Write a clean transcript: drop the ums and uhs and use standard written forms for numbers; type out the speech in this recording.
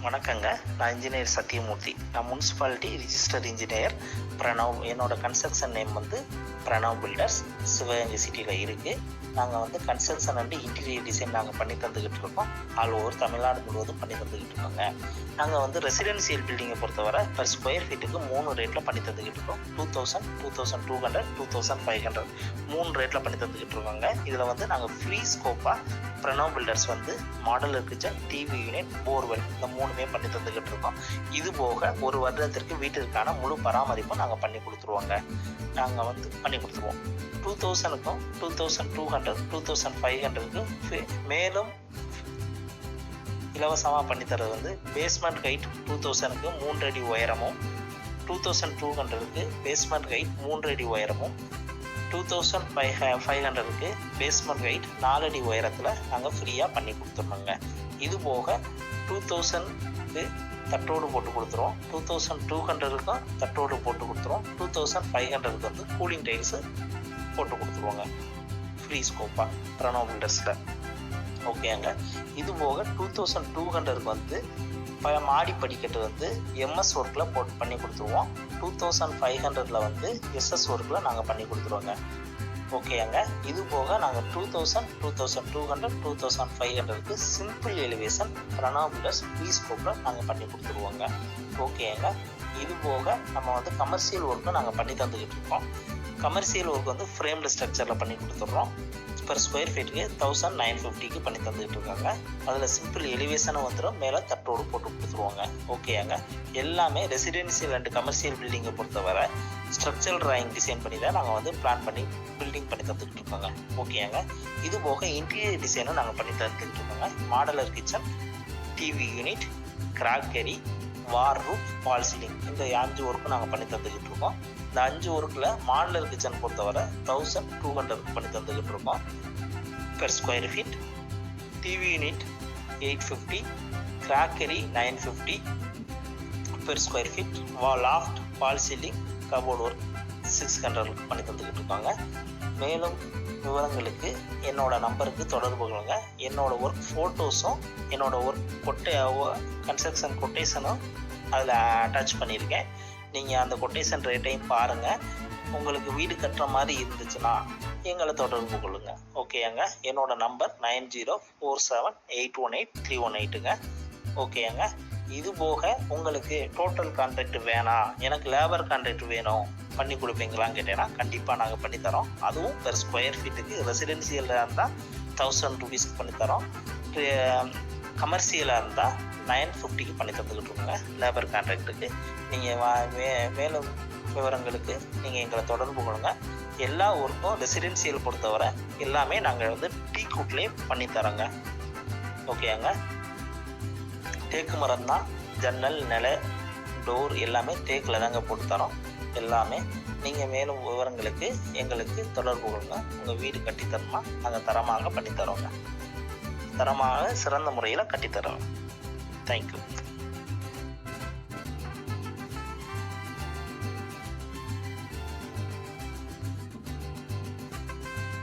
வணக்கங்க. நான் இன்ஜினியர் சத்தியமூர்த்தி. நான் முனிசிபாலிட்டி ரிஜிஸ்டர் இன்ஜினியர் பிரணவ். என்னோட கன்ஸ்ட்ரக்ஷன் நேம் வந்து பிரணவ் பில்டர்ஸ். சிவகங்கை சிட்டியில் இருக்குது. நாங்கள் வந்து கன்ஸ்ட்ரக்ஷன் அண்ட் இன்டீரியர் டிசைன் நாங்கள் பண்ணி தந்துக்கிட்டு இருக்கோம். ஆல் ஓவர் தமிழ்நாடு முழுவதும் பண்ணி தந்துக்கிட்டு இருக்கோங்க. நாங்கள் வந்து ரெசிடென்சியல் பில்டிங்கை பொறுத்தவரை பர் ஸ்கொயர் ஃபீட்டுக்கு 3 ரேட்டில் பண்ணி தந்துக்கிட்டு இருக்கோம். 2000, 2200, 2500 3 ரேட்டில் பண்ணி தந்துக்கிட்டு இருக்கோங்க. இதில் வந்து நாங்கள் ஃப்ரீ ஸ்கோப்பாக பிரணவ் பில்டர்ஸ் வந்து modeller kitchen, TV unit, borewell இந்த 3மே பண்ணி தந்துக்கிட்டு இருக்கோம். இது போக ஒரு வருடத்திற்கு வீட்டிற்கான முழு பராமரிப்பும் நாங்கள் பண்ணி கொடுத்துருவோங்க. நாங்கள் வந்து பண்ணி கொடுத்துருவோம். 2000க்கும் 2200, 2500க்கு மேலும் இலவசமாக பண்ணித்தரது வந்து பேஸ்மெண்ட் ஹைட் 2000க்கு 3 அடி உயரமும், 2200க்கு பேஸ்மெண்ட் ஹைட் 3 அடி உயரமும், 2500க்கு பேஸ்மெண்ட் ஹைட் 4 அடி உயரத்தில் நாங்கள் ஃப்ரீயாக பண்ணி கொடுத்துருவோங்க. இது போக 2000க்கு தட்டோடு போட்டு கொடுத்துருவோம், 2200க்கும் தட்டோடு போட்டு கொடுத்துருவோம், 2500க்கு வந்து கூலிங் டைல்ஸு போட்டு கொடுத்துருவோங்க ஃப்ரீ ஸ்கோப்பாக பிரணவ் பில்டர்ஸில். ஓகேங்க. இது போக 2200க்கு வந்து மாடி படிக்கட்டு வந்து எம்எஸ் ஒர்க்கில் போட்டு பண்ணி கொடுத்துருவோம். 2500ல் வந்து எஸ்எஸ் ஒர்க்கில் நாங்கள் பண்ணி கொடுத்துருவோங்க. ஓகேங்க. இது போக நாங்கள் 2000, 2200, 2500க்கு simple elevation Pranav builders free ஸ்கோப்பில் நாங்கள் பண்ணி கொடுத்துருவோங்க. ஓகேங்க. இது போக நம்ம வந்து கமர்ஷியல் ஒர்க்கும் நாங்கள் பண்ணி தந்துக்கிட்டு இருக்கோம். கமர்ஷியல் ஒர்க் வந்து ஃப்ரேம்டு ஸ்ட்ரக்சரில் பண்ணி கொடுத்துட்றோம். பர் ஸ்கொயர் ஃபீட்டுக்கு 1950க்கு பண்ணி தந்துக்கிட்டு இருக்காங்க. அதில் சிம்பிள் எலிவேஷனும் வந்துடும், மேலே தட்டோடு போட்டு கொடுத்துருவாங்க. ஓகேங்க. எல்லாமே ரெசிடென்சியல் அண்ட் கமர்ஷியல் பில்டிங்கை பொறுத்தவரை ஸ்ட்ரக்சரல் டிராயிங் டிசைன் பண்ணி தான் நாங்கள் வந்து பிளான் பண்ணி பில்டிங் பண்ணி தந்துக்கிட்டு இருக்கோங்க. ஓகேங்க. இது போக இன்டீரியர் டிசைனும் நாங்கள் பண்ணி தந்துக்கிட்டு இருக்கோங்க. Modular kitchen, TV unit, crockery, wardrobe, false ceiling இந்த 5 ஒர்க்கும் நாங்கள் பண்ணி தந்துக்கிட்டு இருக்கோம். இந்த 5 ஒர்க்கில் மாடலர் கிச்சன் பொறுத்தவரை 1200 பண்ணி தந்துக்கிட்டு இருக்கோம் per square feet. TV unit 850, crockery 950 per square feet. Loft, fall ceiling, cupboard work 600 பண்ணி தந்துக்கிட்டு இருக்காங்க. மேலும் விவரங்களுக்கு என்னோட நம்பருக்கு தொடர்பு கொள்ளுங்க. என்னோட ஒர்க் ஃபோட்டோஸும் என்னோட ஒர்க் கன்ஸ்ட்ரக்ஷன் கொட்டேஷனும் அதில் அட்டாச் பண்ணியிருக்கேன். நீங்கள் அந்த கொட்டேஷன் ரேட்டையும் பாருங்கள். உங்களுக்கு வீடு கட்டுற மாதிரி இருந்துச்சுன்னா எங்களை தொடர்பு கொள்ளுங்கள். ஓகேங்க. என்னோட நம்பர் 9047818318ங்க. ஓகேங்க. இது போக உங்களுக்கு டோட்டல் கான்ட்ராக்ட் வேணாம், எனக்கு லேபர் கான்ட்ராக்ட் வேணும், பண்ணி கொடுப்பீங்களான்னு கேட்டேன்னா கண்டிப்பாக நாங்கள் பண்ணித்தரோம். அதுவும் பெர் ஸ்கொயர் ஃபீட்டுக்கு ரெசிடென்சியலாக இருந்தால் 1000 ரூபீஸ்க்கு பண்ணித்தரோம். கமர்ஷியலாக இருந்தால் 950க்கு பண்ணி தந்துக்கிட்டு இருக்கோங்க லேபர் கான்ட்ராக்டுக்கு. நீங்கள் மேலும் விவரங்களுக்கு நீங்கள் எங்களை தொடர்பு கொள்ளுங்க. எல்லா ஒர்க்கும் ரெசிடென்சியல் பொறுத்தவரை எல்லாமே நாங்கள் வந்து டீக்வுட்லேயே பண்ணித்தரோங்க. ஓகேங்க. தேக்கு மரம் தான் ஜன்னல், நிலை, டோர் எல்லாமே தேக்கில் தாங்க போட்டு தரோம். எல்லாமே நீங்கள் மேலும் விவரங்களுக்கு எங்களுக்கு தொடர்பு கொள்ளுங்க. உங்கள் வீடு கட்டித்தரமா நாங்கள் தரமாக பண்ணித்தரோங்க. தரமாக சிறந்த முறையில் கட்டித்தரோம். தேங்க்யூ.